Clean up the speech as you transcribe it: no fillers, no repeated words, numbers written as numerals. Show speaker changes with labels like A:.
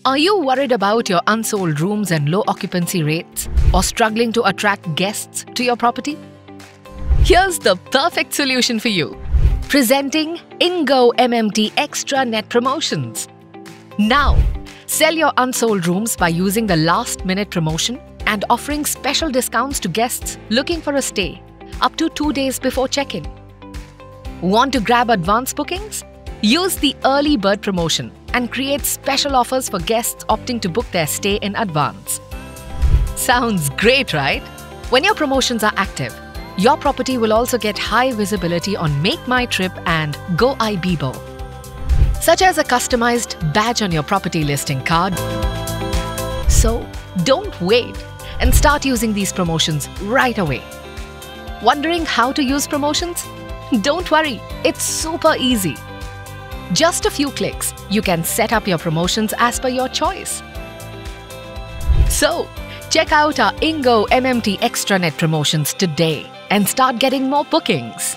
A: Are you worried about your unsold rooms and low occupancy rates, or struggling to attract guests to your property? Here's the perfect solution for you. Presenting Go-mmt Extra Net Promotions. Now, sell your unsold rooms by using the last-minute promotion and offering special discounts to guests looking for a stay up to 2 days before check-in. Want to grab advance bookings? Use the early bird promotion and create special offers for guests opting to book their stay in advance. Sounds great, right? When your promotions are active, your property will also get high visibility on Make My Trip and Go-mmt, such as a customized badge on your property listing card. So, don't wait and start using these promotions right away. Wondering how to use promotions? Don't worry, it's super easy. Just a few clicks, you can set up your promotions as per your choice. So, check out our Go-mmt Extra Net promotions today and start getting more bookings.